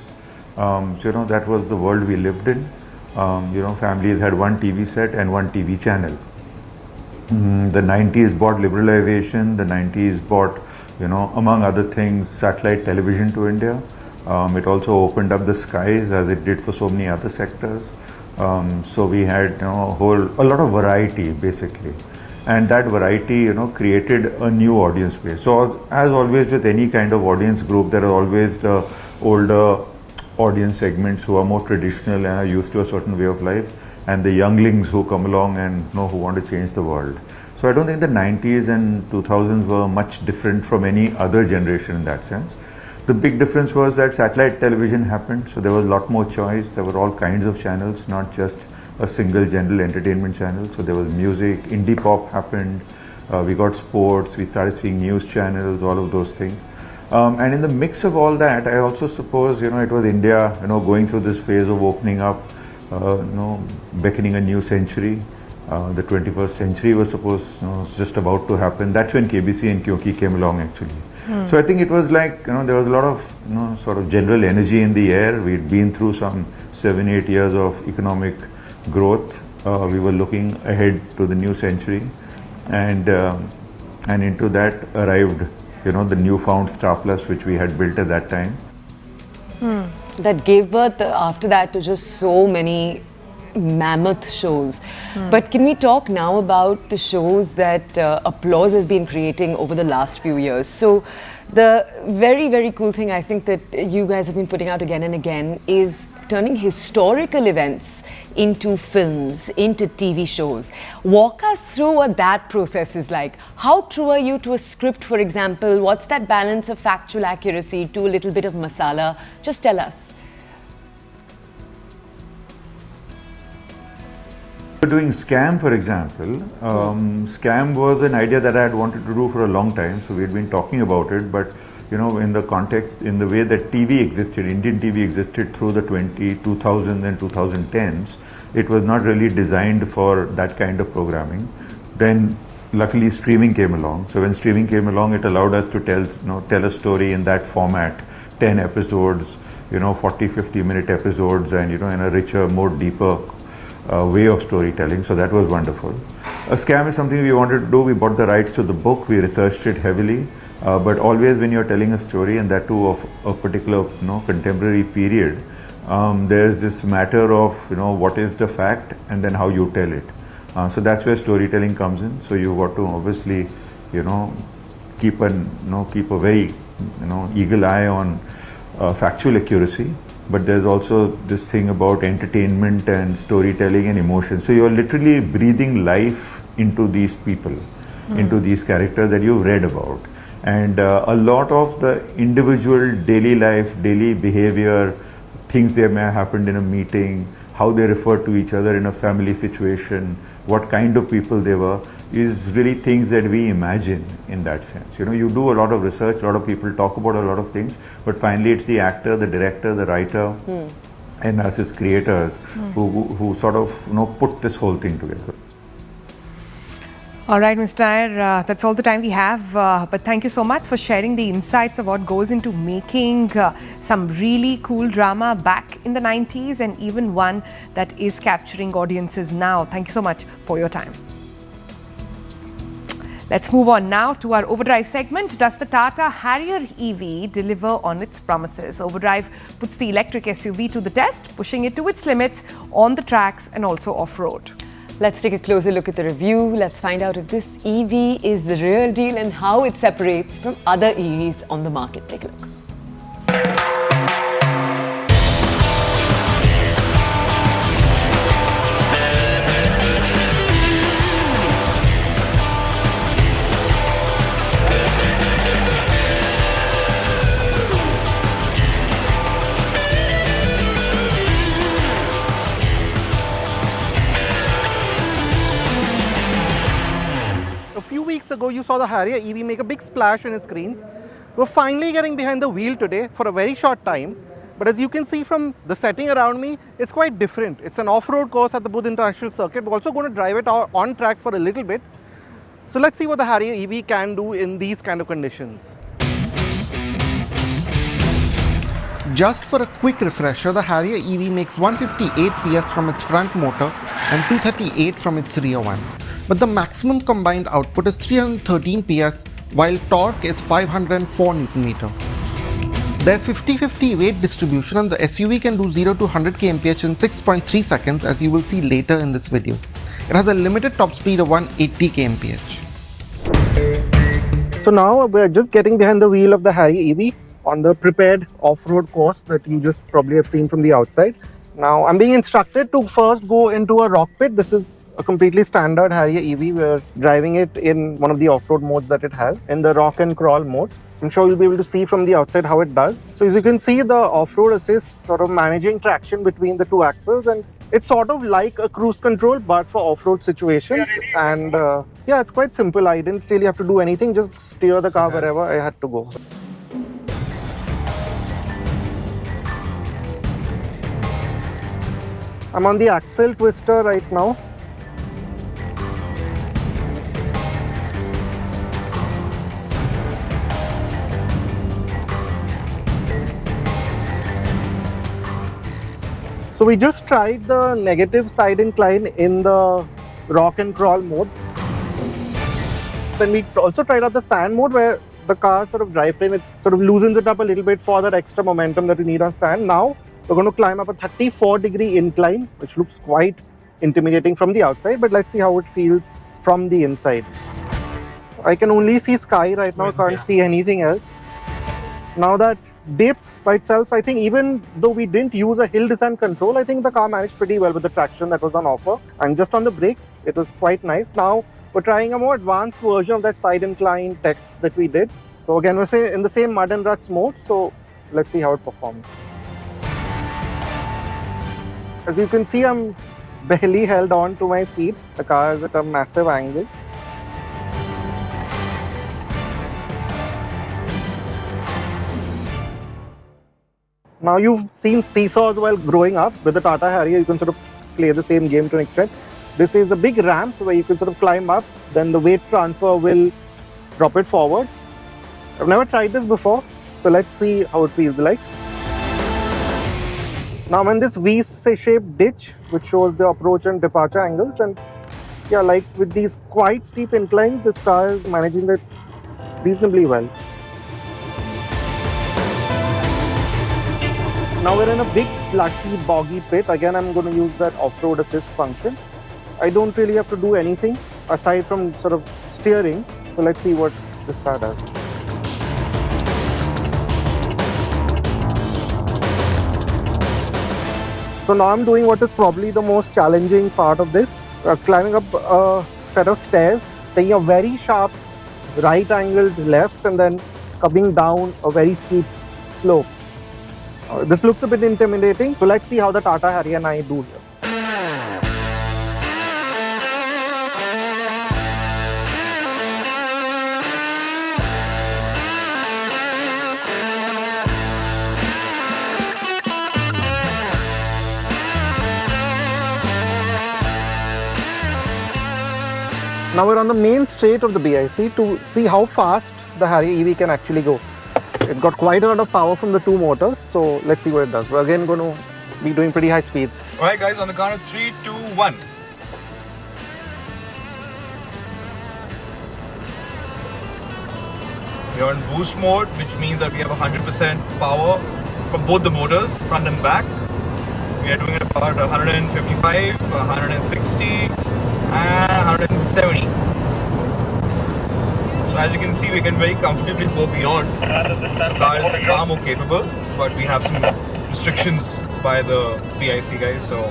[SPEAKER 11] So that was the world we lived in. Families had one TV set and one TV channel. The 90s brought liberalization. The 90s brought, among other things, satellite television to India. It also opened up the skies as it did for so many other sectors. So we had a lot of variety basically, and that variety created a new audience base. So as always with any kind of audience group, there are always the older audience segments who are more traditional and are used to a certain way of life, and the younglings who come along and who want to change the world. So I don't think the 90s and 2000s were much different from any other generation in that sense. The big difference was that satellite television happened, so there was a lot more choice. There were all kinds of channels, not just a single general entertainment channel. So there was music, indie pop happened, we got sports, we started seeing news channels, all of those things. And in the mix of all that, I also suppose, it was India, going through this phase of opening up, beckoning a new century. The 21st century was just about to happen. That's when KBC and Kyunki came along actually. So I think it was like, there was a lot of, sort of general energy in the air. We'd been through some 7-8 years of economic growth. We were looking ahead to the new century, and into that arrived, the newfound Star Plus which we had built at that time.
[SPEAKER 1] that gave birth after that to just so many mammoth shows. But can we talk now about the shows that Applause has been creating over the last few years? So the very, very cool thing I think that you guys have been putting out again and again is turning historical events into films, into TV shows. Walk us through what that process is like. How true are you to a script, for example? What's that balance of factual accuracy to a little bit of masala? Just tell us.
[SPEAKER 11] Doing Scam, for example, Scam was an idea that I had wanted to do for a long time, so we had been talking about it, but you know, in the context, in the way that TV existed, Indian TV existed through the 2000s and 2010s, it was not really designed for that kind of programming. Then luckily streaming came along. So when streaming came along, it allowed us to tell a story in that format, 10 episodes, 40, 50-minute episodes, and in a richer, more deeper way of storytelling. So that was wonderful. A Scam is something we wanted to do. We bought the rights to the book. We researched it heavily. But always when you're telling a story, and that too of a particular contemporary period, there's this matter of what is the fact and then how you tell it. So that's where storytelling comes in. So you've got to obviously keep a very eagle eye on factual accuracy. But there's also this thing about entertainment and storytelling and emotion. So you're literally breathing life into these people, into these characters that you've read about. And a lot of the individual daily life, daily behavior, things that may have happened in a meeting, how they refer to each other in a family situation, what kind of people they were, is really things that we imagine in that sense. You do a lot of research, a lot of people talk about a lot of things, but finally it's the actor, the director, the writer, and us as creators who sort of put this whole thing together.
[SPEAKER 2] All right, Mr. Iyer, that's all the time we have. But thank you so much for sharing the insights of what goes into making some really cool drama back in the 90s and even one that is capturing audiences now. Thank you so much for your time. Let's move on now to our Overdrive segment. Does the Tata Harrier EV deliver on its promises? Overdrive puts the electric SUV to the test, pushing it to its limits on the tracks and also off-road.
[SPEAKER 1] Let's take a closer look at the review. Let's find out if this EV is the real deal and how it separates from other EVs on the market. Take a look.
[SPEAKER 12] A few weeks ago, you saw the Harrier EV make a big splash in its screens. We're finally getting behind the wheel today for a very short time. But as you can see from the setting around me, it's quite different. It's an off-road course at the Budh International Circuit. We're also going to drive it on track for a little bit. So let's see what the Harrier EV can do in these kind of conditions. Just for a quick refresher, the Harrier EV makes 158 PS from its front motor and 238 from its rear one. But the maximum combined output is 313 PS, while torque is 504 Nm. There's 50-50 weight distribution, and the SUV can do 0 to 100 kmph in 6.3 seconds, as you will see later in this video. It has a limited top speed of 180 kmph. So now we're just getting behind the wheel of the Harrier EV on the prepared off-road course that you just probably have seen from the outside. Now I'm being instructed to first go into a rock pit. This is a completely standard Harrier EV. We're driving it in one of the off-road modes that it has, in the rock and crawl mode. I'm sure you'll be able to see from the outside how it does. So as you can see, the off-road assist sort of managing traction between the two axles, and it's sort of like a cruise control but for off-road situations. And yeah, it's quite simple. I didn't really have to do anything, just steer the car wherever I had to go. I'm on the axle twister right now. So we just tried the negative side incline in the rock and crawl mode. Then we also tried out the sand mode, where the car sort of drivetrain, it sort of loosens it up a little bit for that extra momentum that we need on stand. Now we're going to climb up a 34-degree incline, which looks quite intimidating from the outside, but let's see how it feels from the inside. I can only see sky right now, I can't see anything else. Now that dip by itself, I think even though we didn't use a hill descent control, I think the car managed pretty well with the traction that was on offer. And just on the brakes, it was quite nice. Now we're trying a more advanced version of that side incline test that we did. So again, we're in the same mud and ruts mode, so let's see how it performs. As you can see, I'm barely held on to my seat. The car is at a massive angle. Now you've seen seesaws while growing up. With the Tata Harrier, you can sort of play the same game to an extent. This is a big ramp where you can sort of climb up, then the weight transfer will drop it forward. I've never tried this before, so let's see how it feels like. Now I'm in this V-shaped ditch, which shows the approach and departure angles, and yeah, like with these quite steep inclines, this car is managing that reasonably well. Now we're in a big slushy, boggy pit. Again, I'm going to use that off-road assist function. I don't really have to do anything aside from sort of steering. So let's see what this car does. So now I'm doing what is probably the most challenging part of this. Climbing up a set of stairs, taking a very sharp right angled left and then coming down a very steep slope. This looks a bit intimidating, so let's see how the Tata Harrier and I do here. Now we're on the main straight of the BIC to see how fast the Harrier EV can actually go. It got quite a lot of power from the two motors, so let's see what it does. We're again going to be doing pretty high speeds.
[SPEAKER 13] Alright guys, on the count of 3, 2, 1. We're on boost mode, which means that we have 100% power from both the motors, front and back. We are doing about 155, 160 and 170. So as you can see, we can very comfortably go beyond. So car is far more capable, but we have some restrictions by the BIC guys, so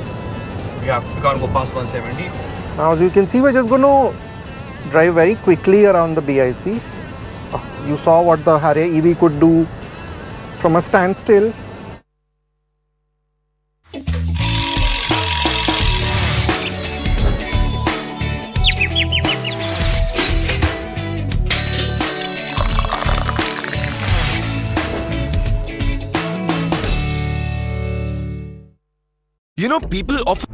[SPEAKER 13] we can't go past 170.
[SPEAKER 12] Now as you can see, we're just going to drive very quickly around the BIC. You saw what the Harrier EV could do from a standstill.
[SPEAKER 5] You know, people often...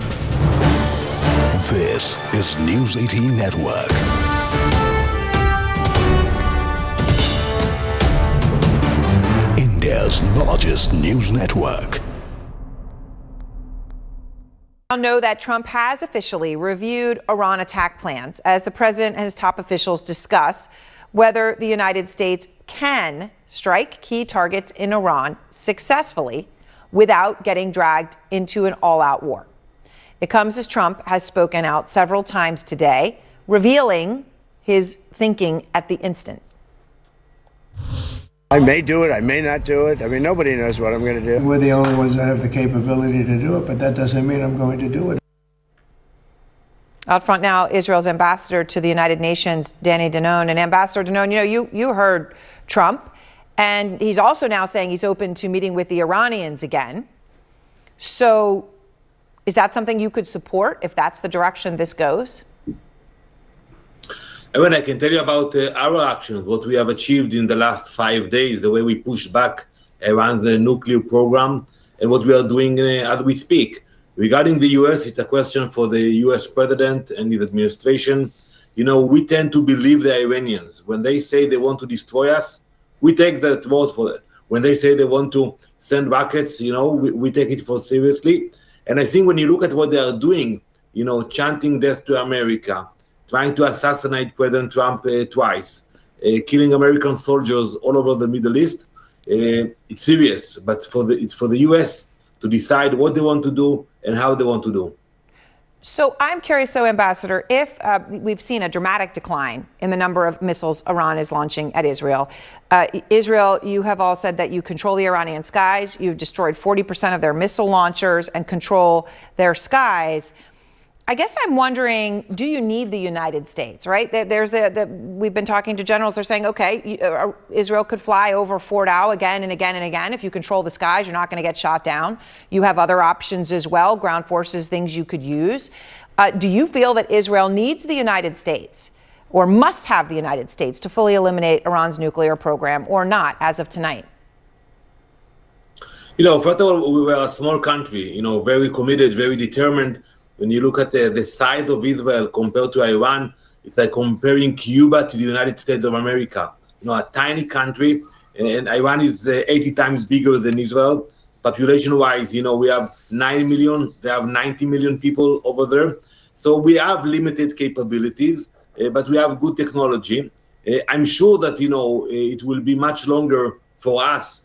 [SPEAKER 5] This is News 18 Network. India's largest news network.
[SPEAKER 6] Now know that Trump has officially reviewed Iran attack plans as the president and his top officials discuss whether the United States can strike key targets in Iran successfully without getting dragged into an all-out war. It comes as Trump has spoken out several times today, revealing his thinking at the instant.
[SPEAKER 7] I may do it, I may not do it. I mean, nobody knows what I'm going to do.
[SPEAKER 8] We're the only ones that have the capability to do it, but that doesn't mean I'm going to do it.
[SPEAKER 6] Out front now, Israel's ambassador to the United Nations, Danny Danon. And Ambassador Danon, you heard Trump. And he's also now saying he's open to meeting with the Iranians again. So is that something you could support if that's the direction this goes?
[SPEAKER 9] Well, I can tell you about our actions, what we have achieved in the last 5 days, the way we pushed back around the nuclear program and what we are doing as we speak. Regarding the U.S., it's a question for the U.S. president and his administration. You know, we tend to believe the Iranians. When they say they want to destroy us, we take that word for it. When they say they want to send rockets, we take it for seriously. And I think when you look at what they are doing, chanting death to America, trying to assassinate President Trump twice, killing American soldiers all over the Middle East. It's serious, but it's for the U.S. to decide what they want to do and how they want to do.
[SPEAKER 6] So I'm curious, though, Ambassador, if we've seen a dramatic decline in the number of missiles Iran is launching at Israel. Israel, you have all said that you control the Iranian skies. You've destroyed 40% of their missile launchers and control their skies. I guess I'm wondering, do you need the United States, right? We've been talking to generals. They're saying, okay, Israel could fly over Fort Au again and again and again. If you control the skies, you're not going to get shot down. You have other options as well, ground forces, things you could use. Do you feel that Israel needs the United States or must have the United States to fully eliminate Iran's nuclear program or not as of tonight?
[SPEAKER 9] First of all, we were a small country, very committed, very determined. When you look at the size of Israel compared to Iran, it's like comparing Cuba to the United States of America. A tiny country, and Iran is 80 times bigger than Israel. Population-wise, we have 9 million, they have 90 million people over there. So we have limited capabilities, but we have good technology. I'm sure that, it will be much longer for us.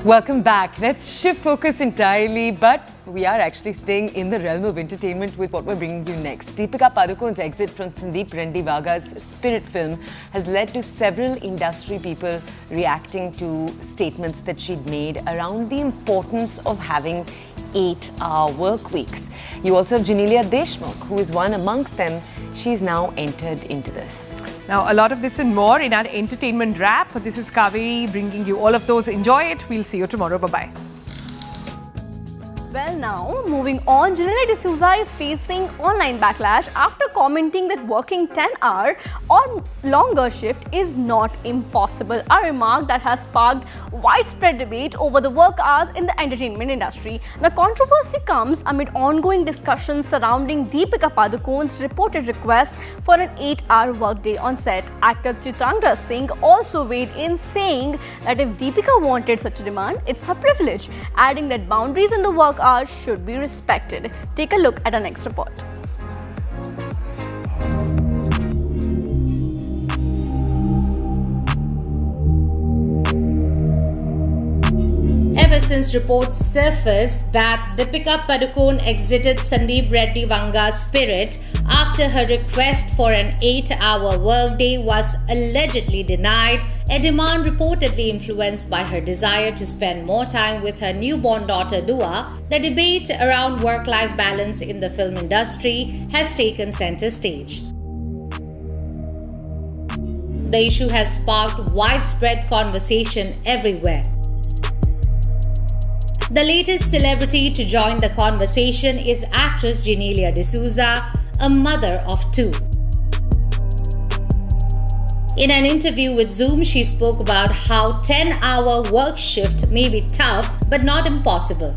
[SPEAKER 1] Welcome back. Let's shift focus entirely, but we are actually staying in the realm of entertainment with what we're bringing you next. Deepika Padukone's exit from Sandeep Reddy Vaga's Spirit film has led to several industry people reacting to statements that she'd made around the importance of having 8-hour work weeks. You also have Genelia Deshmukh, who is one amongst them. She's now entered into this.
[SPEAKER 2] Now, a lot of this and more in our entertainment wrap. This is Kaveri bringing you all of those. Enjoy it. We'll see you tomorrow. Bye-bye.
[SPEAKER 14] Well, now, moving on, Genelia D'Souza is facing online backlash after commenting that working 10-hour or longer shift is not impossible, a remark that has sparked widespread debate over the work hours in the entertainment industry. The controversy comes amid ongoing discussions surrounding Deepika Padukone's reported request for an 8-hour workday on set. Actor Chitrangada Singh also weighed in, saying that if Deepika wanted such a demand, it's her privilege, adding that boundaries in the work hours should be respected. Take a look at our next report.
[SPEAKER 15] Ever since reports surfaced that Deepika Padukone exited Sandeep Reddy Vanga's Spirit after her request for an 8-hour workday was allegedly denied, a demand reportedly influenced by her desire to spend more time with her newborn daughter Dua, the debate around work-life balance in the film industry has taken center stage. The issue has sparked widespread conversation everywhere. The latest celebrity to join the conversation is actress Genelia D'Souza, a mother of 2. In an interview with Zoom, she spoke about how 10-hour work shift may be tough but not impossible.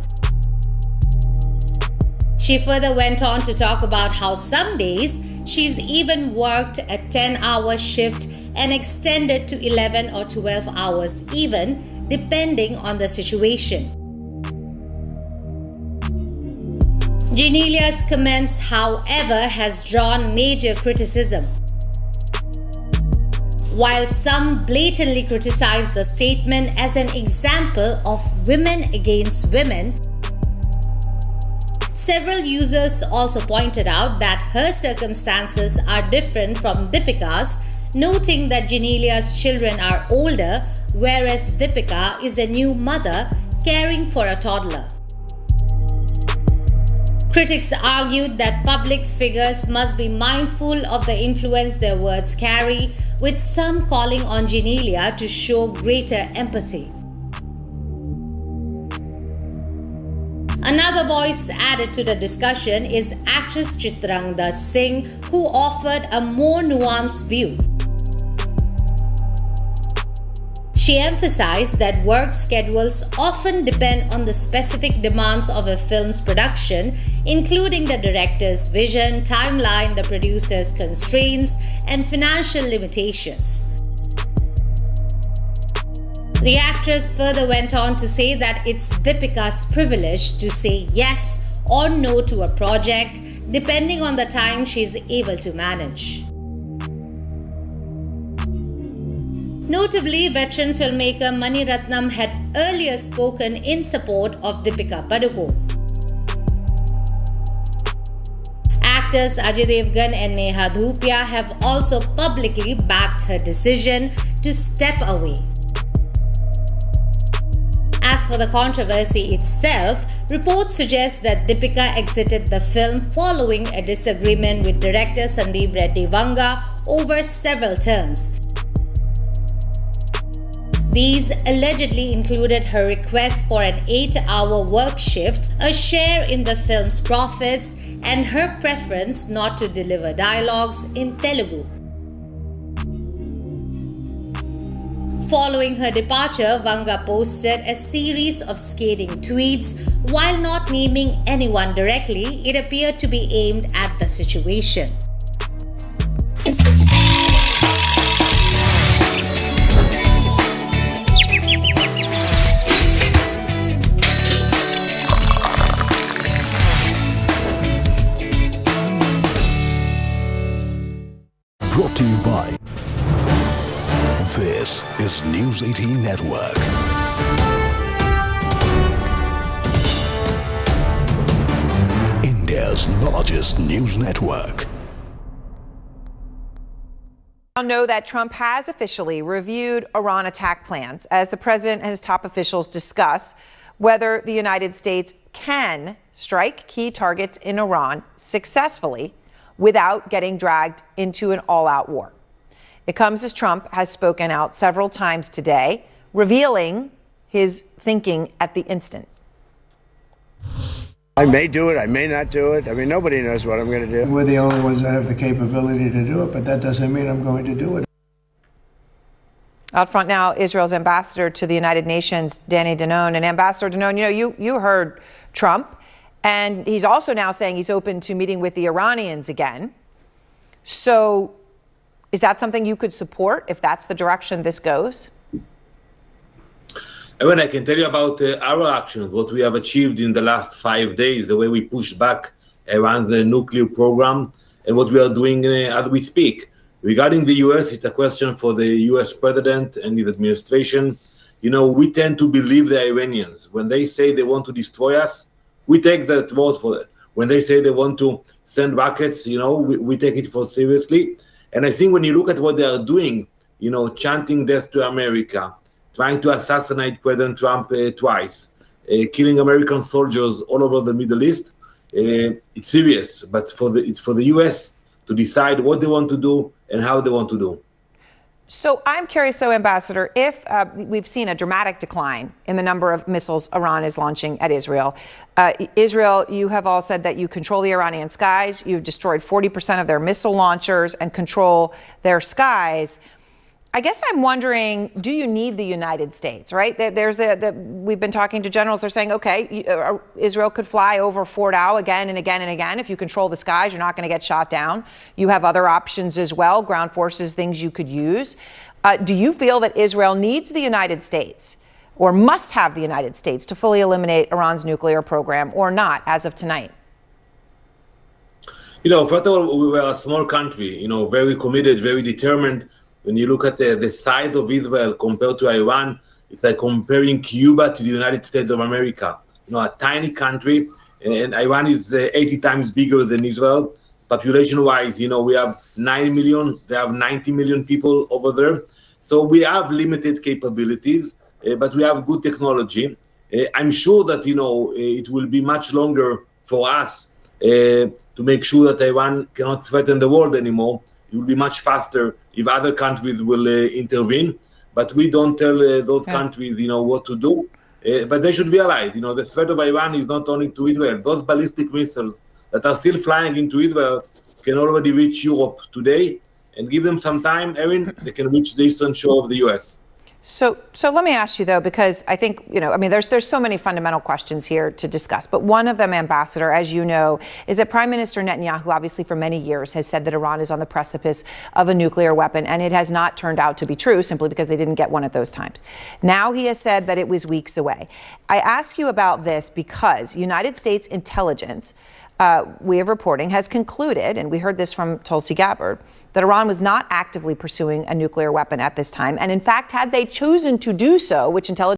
[SPEAKER 15] She further went on to talk about how some days she's even worked a 10-hour shift and extended to 11 or 12 hours even, depending on the situation. Genelia's comments, however, has drawn major criticism. While some blatantly criticize the statement as an example of women against women, several users also pointed out that her circumstances are different from Deepika's, noting that Genelia's children are older, whereas Deepika is a new mother caring for a toddler. Critics argued that public figures must be mindful of the influence their words carry, with some calling on Genelia to show greater empathy. Another voice added to the discussion is actress Chitrangada Singh, who offered a more nuanced view. She emphasized that work schedules often depend on the specific demands of a film's production, including the director's vision, timeline, the producer's constraints, and financial limitations. The actress further went on to say that it's Deepika's privilege to say yes or no to a project, depending on the time she's able to manage. Notably, veteran filmmaker Mehrotra had earlier spoken in support of Deepika Padukone. Actors Ajay Devgan and Neha Dhupia have also publicly backed her decision to step away. As for the controversy itself, reports suggest that Deepika exited the film following a disagreement with director Sandeep Reddy Vanga over several terms. These allegedly included her request for an 8-hour work shift, a share in the film's profits, and her preference not to deliver dialogues in Telugu. Following her departure, Vanga posted a series of scathing tweets. While not naming anyone directly, it appeared to be aimed at the situation.
[SPEAKER 5] Brought to you by This is News 18 Network. India's largest news network.
[SPEAKER 6] Now know that Trump has officially reviewed Iran attack plans as the president and his top officials discuss whether the United States can strike key targets in Iran successfully without getting dragged into an all-out war. It comes as Trump has spoken out several times today, revealing his thinking at the instant.
[SPEAKER 7] I may do it, I may not do it. I mean, nobody knows what I'm going to do.
[SPEAKER 8] We're the only ones that have the capability to do it, but that doesn't mean I'm going to do it.
[SPEAKER 6] Out front now, Israel's ambassador to the United Nations, Danny Danon. And Ambassador Danon, you heard Trump. And he's also now saying he's open to meeting with the Iranians again. So is that something you could support if that's the direction this goes?
[SPEAKER 9] Evan, I can tell you about our actions, what we have achieved in the last 5 days, the way we pushed back Iran's nuclear program, and what we are doing as we speak. Regarding the U.S., it's a question for the U.S. president and his administration. We tend to believe the Iranians. When they say they want to destroy us, we take that word for it. When they say they want to send rockets, we take it for seriously. And I think when you look at what they are doing, chanting death to America, trying to assassinate President Trump twice, killing American soldiers all over the Middle East, it's serious. But it's for the U.S. to decide what they want to do and how they want to do.
[SPEAKER 6] So I'm curious, though, Ambassador, if we've seen a dramatic decline in the number of missiles Iran is launching at Israel. Israel, you have all said that you control the Iranian skies. You've destroyed 40% of their missile launchers and control their skies. I guess I'm wondering, do you need the United States, right? We've been talking to generals. They're saying, okay, Israel could fly over Fort Howe again and again and again. If you control the skies, you're not going to get shot down. You have other options as well, ground forces, things you could use. Do you feel that Israel needs the United States or must have the United States to fully eliminate Iran's nuclear program or not as of tonight?
[SPEAKER 9] First of all, we were a small country, very committed, very determined. When you look at the size of Israel compared to Iran, it's like comparing Cuba to the United States of America. A tiny country, and Iran is 80 times bigger than Israel. Population-wise, we have 9 million, they have 90 million people over there. So we have limited capabilities, but we have good technology. I'm sure that, it will be much longer for us to make sure that Iran cannot threaten the world anymore. It will be much faster if other countries will intervene. But we don't tell those countries, what to do. But they should realize, the threat of Iran is not only to Israel. Those ballistic missiles that are still flying into Israel can already reach Europe today. And give them some time, Erin, they can reach the eastern shore of the U.S.
[SPEAKER 6] So let me ask you, though, because I think, there's so many fundamental questions here to discuss. But one of them, Ambassador, as you know, is that Prime Minister Netanyahu, obviously for many years, has said that Iran is on the precipice of a nuclear weapon. And it has not turned out to be true simply because they didn't get one at those times. Now he has said that it was weeks away. I ask you about this because United States intelligence, we have reporting, has concluded, and we heard this from Tulsi Gabbard, that Iran was not actively pursuing a nuclear weapon at this time. And in fact, had they chosen to do so, which intelligence